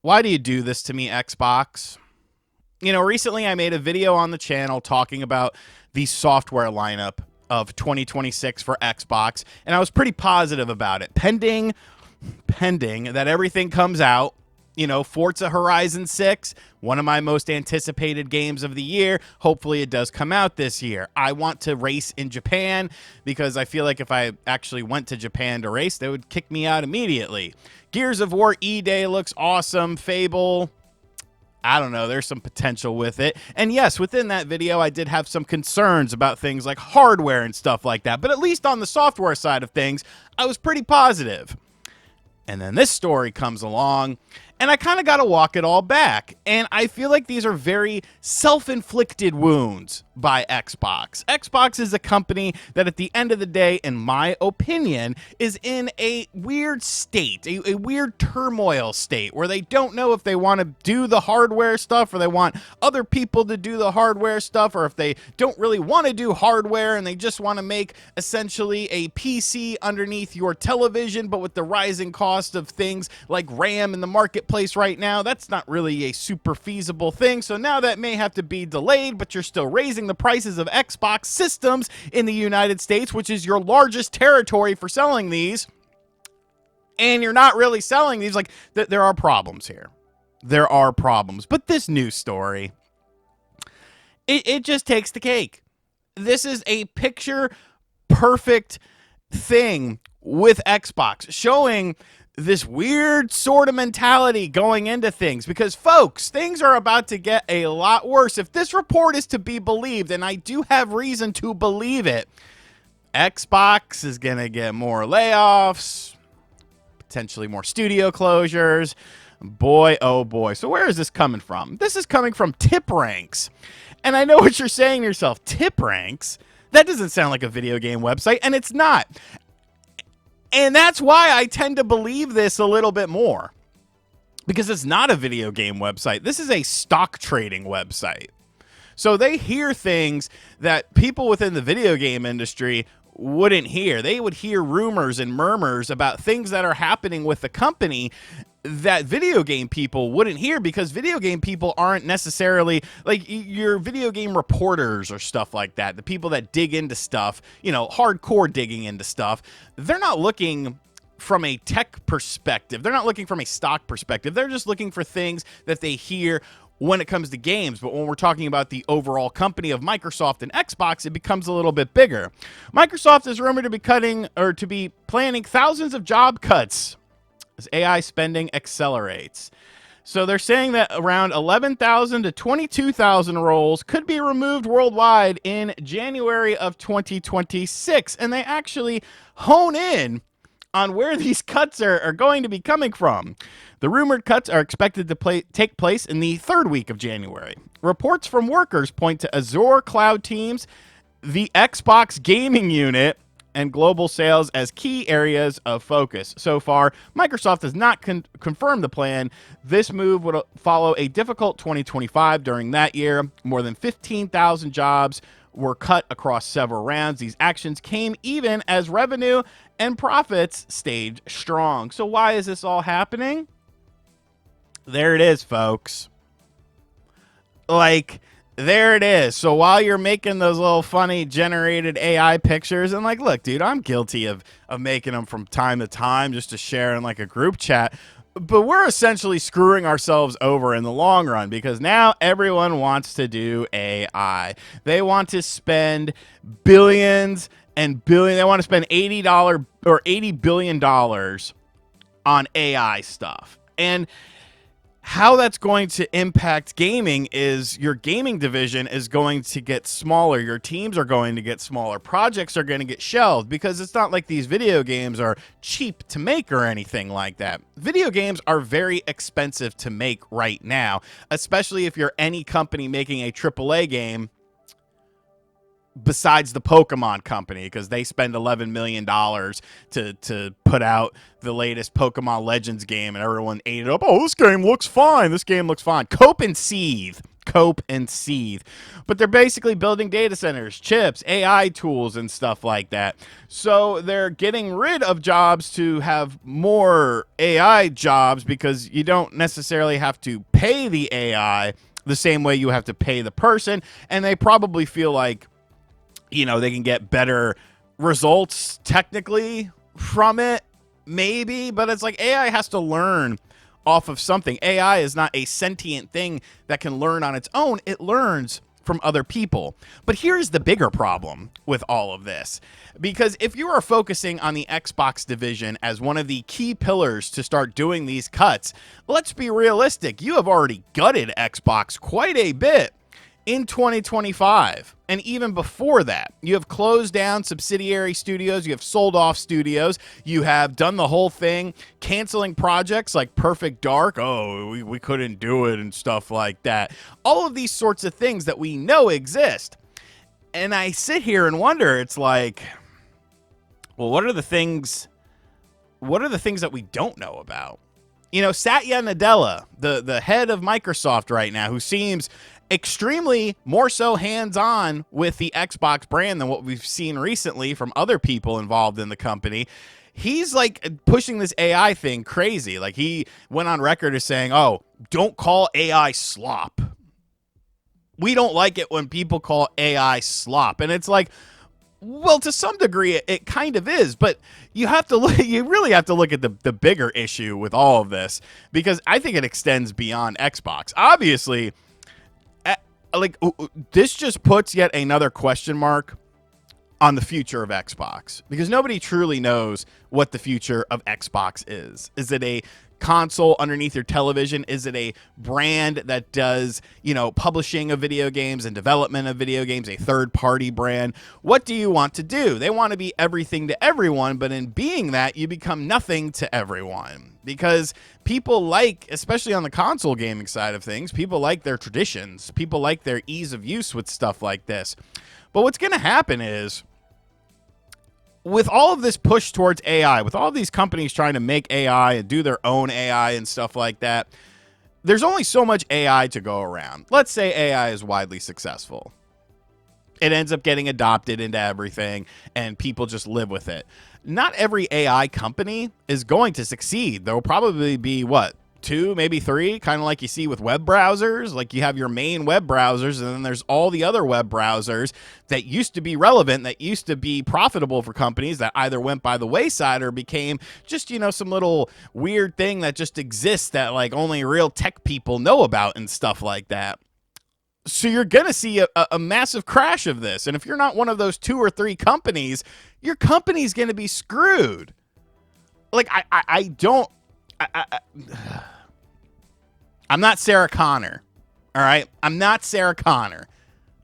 Why do you do this to me, Xbox? Recently I made a video on the channel talking about the software lineup of 2026 for Xbox, and I was pretty positive about it. Pending that everything comes out. Forza Horizon 6, one of my most anticipated games of the year. Hopefully it does come out this year. I want to race in Japan because I feel like if I actually went to Japan to race, they would kick me out immediately. Gears of War E-Day looks awesome. Fable, I don't know, there's some potential with it. And yes, within that video, I did have some concerns about things like hardware and stuff like that. But at least on the software side of things, I was pretty positive. And then this story comes along, and I kind of got to walk it all back. And I feel like these are very self-inflicted wounds by Xbox. Xbox is a company that at the end of the day, in my opinion, is in a weird state, a weird turmoil state where they don't know if they want to do the hardware stuff or they want other people to do the hardware stuff, or if they don't really want to do hardware and they just want to make essentially a PC underneath your television, but with the rising cost of things like RAM in the marketplace right now, that's not really a super feasible thing. So now that may have to be delayed, but you're still raising the prices of Xbox systems in the United States, which is your largest territory for selling these, and you're not really selling these. Like, there are problems here. There are problems. But this news story, it just takes the cake. This is a picture perfect thing with Xbox, showing this weird sort of mentality going into things, because folks, things are about to get a lot worse. If this report is to be believed, and I do have reason to believe it, Xbox is going to get more layoffs, potentially more studio closures. Boy, oh boy. So where is this coming from? This is coming from Tip Ranks. And I know what you're saying to yourself. Tip Ranks? That doesn't sound like a video game website, and it's not. And that's why I tend to believe this a little bit more, because it's not a video game website. This is a stock trading website. So they hear things that people within the video game industry wouldn't hear. They would hear rumors and murmurs about things that are happening with the company that video game people wouldn't hear, because video game people aren't necessarily like your video game reporters or stuff like that. The people that dig into stuff, hardcore digging into stuff, they're not looking from a tech perspective. They're not looking from a stock perspective. They're just looking for things that they hear when it comes to games. But when we're talking about the overall company of Microsoft and Xbox, it becomes a little bit bigger. Microsoft is rumored to be planning thousands of job cuts as AI spending accelerates. So they're saying that around 11,000 to 22,000 roles could be removed worldwide in January of 2026. And they actually hone in on where these cuts are going to be coming from. The rumored cuts are expected to take place in the third week of January. Reports from workers point to Azure cloud teams, the Xbox gaming unit, and global sales as key areas of focus. So far, Microsoft has not confirmed the plan. This move would follow a difficult 2025. During that year, more than 15,000 jobs were cut across several rounds. These actions came even as revenue and profits stayed strong. So why is this all happening? There it is, folks. There it is. So while you're making those little funny generated AI pictures, and look, dude, I'm guilty of making them from time to time just to share in a group chat, but we're essentially screwing ourselves over in the long run, because now everyone wants to do AI. They want to spend billions and billions. They want to spend $80 or $80 billion on AI stuff. And how that's going to impact gaming is your gaming division is going to get smaller. Your teams are going to get smaller. Projects are going to get shelved, because it's not like these video games are cheap to make or anything like that. Video games are very expensive to make right now, especially if you're any company making a AAA game besides the Pokemon company, because they spend $11 million to put out the latest Pokemon Legends game, and everyone ate it up. Oh, this game looks fine. This game looks fine. Cope and Seethe. Cope and Seethe. But they're basically building data centers, chips, AI tools, and stuff like that. So they're getting rid of jobs to have more AI jobs because you don't necessarily have to pay the AI the same way you have to pay the person. And they probably feel like, you know, they can get better results technically from it, maybe. But it's like AI has to learn off of something. AI is not a sentient thing that can learn on its own. It learns from other people. But here's the bigger problem with all of this. Because if you are focusing on the Xbox division as one of the key pillars to start doing these cuts, let's be realistic. You have already gutted Xbox quite a bit in 2025. And even before that, you have closed down subsidiary studios, you have sold off studios, you have done the whole thing, canceling projects like Perfect Dark. Oh, we couldn't do it and stuff like that. All of these sorts of things that we know exist. And I sit here and wonder, it's like, well, what are the things that we don't know about? You know, Satya Nadella, the head of Microsoft right now, who seems extremely more so hands-on with the Xbox brand than what we've seen recently from other people involved in the company. He's like pushing this AI thing crazy. Like he went on record as saying, oh, don't call AI slop. We don't like it when people call AI slop. And it's like, well, to some degree, it kind of is, but you have to look. You really have to look at the bigger issue with all of this, because I think it extends beyond Xbox. Obviously, like this just puts yet another question mark on the future of Xbox, because nobody truly knows what the future of Xbox is. Is it a console underneath your television? Is it a brand that does, you know, publishing of video games and development of video games, a third-party brand? What do you want to do? They want to be everything to everyone, but in being that, you become nothing to everyone, because people like, especially on the console gaming side of things, people like their traditions. People like their ease of use with stuff like this. But what's going to happen is, with all of this push towards AI, with all these companies trying to make AI and do their own AI and stuff like that, there's only so much AI to go around. Let's say AI is widely successful. It ends up getting adopted into everything, and people just live with it. Not every AI company is going to succeed. There will probably be, what, 2, maybe 3, kind of like you see with web browsers. Like you have your main web browsers, and then there's all the other web browsers that used to be relevant, that used to be profitable for companies, that either went by the wayside or became just, you know, some little weird thing that just exists that like only real tech people know about and stuff like that. So you're going to see a massive crash of this. And if you're not one of those 2 or 3 companies, your company's going to be screwed. Like I'm not Sarah Connor. All right. I'm not Sarah Connor.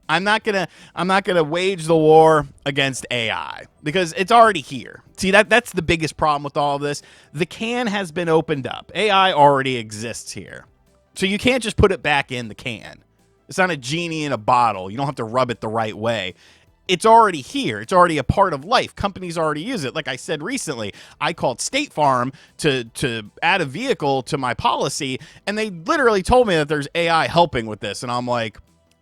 I'm not gonna wage the war against AI, because it's already here. See, that's the biggest problem with all of this. The can has been opened up. AI already exists here. So you can't just put it back in the can. It's not a genie in a bottle. You don't have to rub it the right way. It's already here. It's already a part of life. Companies already use it. Like I said recently, I called State Farm to add a vehicle to my policy, and they literally told me that there's AI helping with this. And I'm like,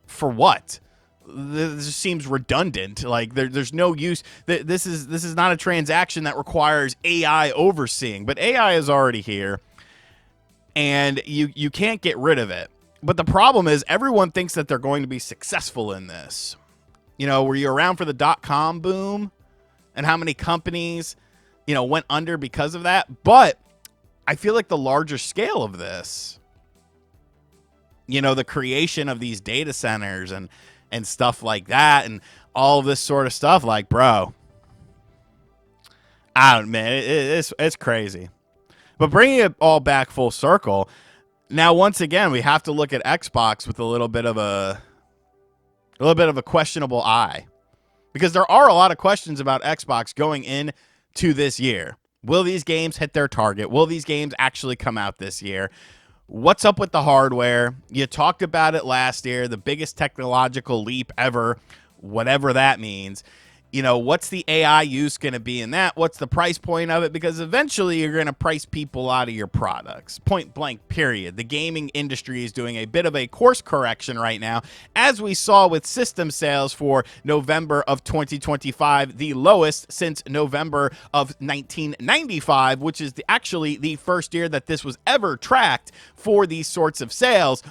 for what? This just seems redundant. Like there's no use. This is not a transaction that requires AI overseeing, but AI is already here, and you can't get rid of it. But the problem is everyone thinks that they're going to be successful in this. You know, were you around for the .com boom and how many companies, you know, went under because of that? But I feel like the larger scale of this, you know, the creation of these data centers and stuff like that, and all of this sort of stuff, like, bro, I don't, man, it's crazy. But bringing it all back full circle, now once again we have to look at Xbox with a little bit of a questionable eye, because there are a lot of questions about Xbox going into this year. Will these games hit their target? Will these games actually come out this year? What's up with the hardware? You talked about it last year, the biggest technological leap ever, whatever that means. what's the AI use going to be in that? What's the price point of it? Because eventually you're going to price people out of your products. Point blank, period. The gaming industry is doing a bit of a course correction right now, as we saw with system sales for November of 2025, the lowest since November of 1995, which is actually the first year that this was ever tracked for these sorts of sales.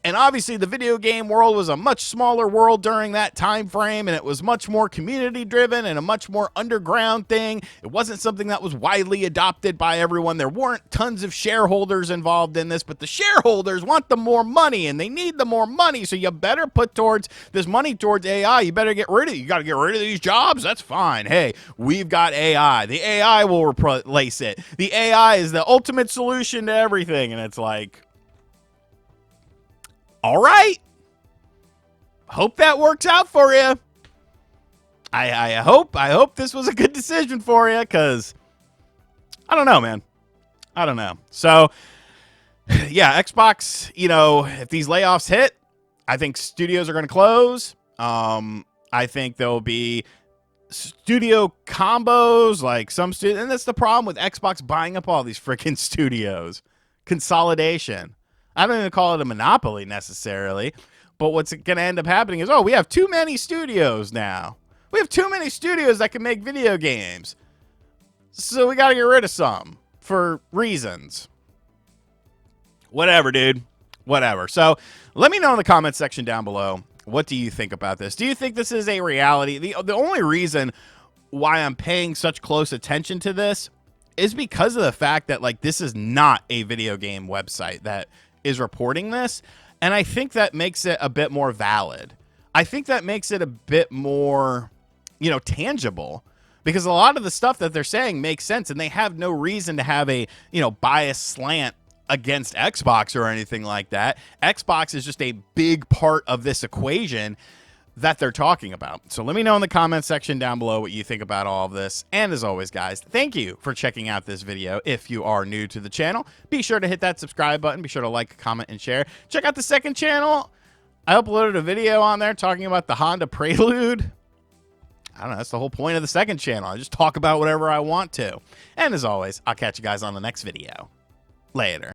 And obviously the video game world was a much smaller world during that time frame, and it was much more community driven and a much more underground thing. It wasn't something that was widely adopted by everyone. There weren't tons of shareholders involved in this, but the shareholders want the more money and they need the more money. So you better put towards this money towards AI. You better get rid of it. You got to get rid of these jobs. That's fine. Hey, we've got AI. The AI will replace it. The AI is the ultimate solution to everything. And it's like, all right. Hope that works out for you. I hope this was a good decision for you, because I don't know, man. I don't know. So, yeah, Xbox, if these layoffs hit, I think studios are going to close. I think there'll be studio combos, like some studios. And that's the problem with Xbox buying up all these freaking studios. Consolidation. I don't even call it a monopoly necessarily, but what's going to end up happening is, we have too many studios now. We have too many studios that can make video games. So we got to get rid of some for reasons. Whatever, dude. Whatever. So let me know in the comments section down below. What do you think about this? Do you think this is a reality? The only reason why I'm paying such close attention to this is because of the fact that, like, this is not a video game website that is reporting this, and I think that makes it a bit more valid. I think that makes it a bit more, tangible, because a lot of the stuff that they're saying makes sense, and they have no reason to have a, biased slant against Xbox or anything like that. Xbox is just a big part of this equation that they're talking about. So let me know in the comments section down below what you think about all of this. And as always, guys, thank you for checking out this video. If you are new to the channel, be sure to hit that subscribe button. Be sure to like, comment, and share. Check out the second channel. I uploaded a video on there talking about the Honda Prelude. I don't know. That's the whole point of the second channel. I just talk about whatever I want to. And as always, I'll catch you guys on the next video. Later.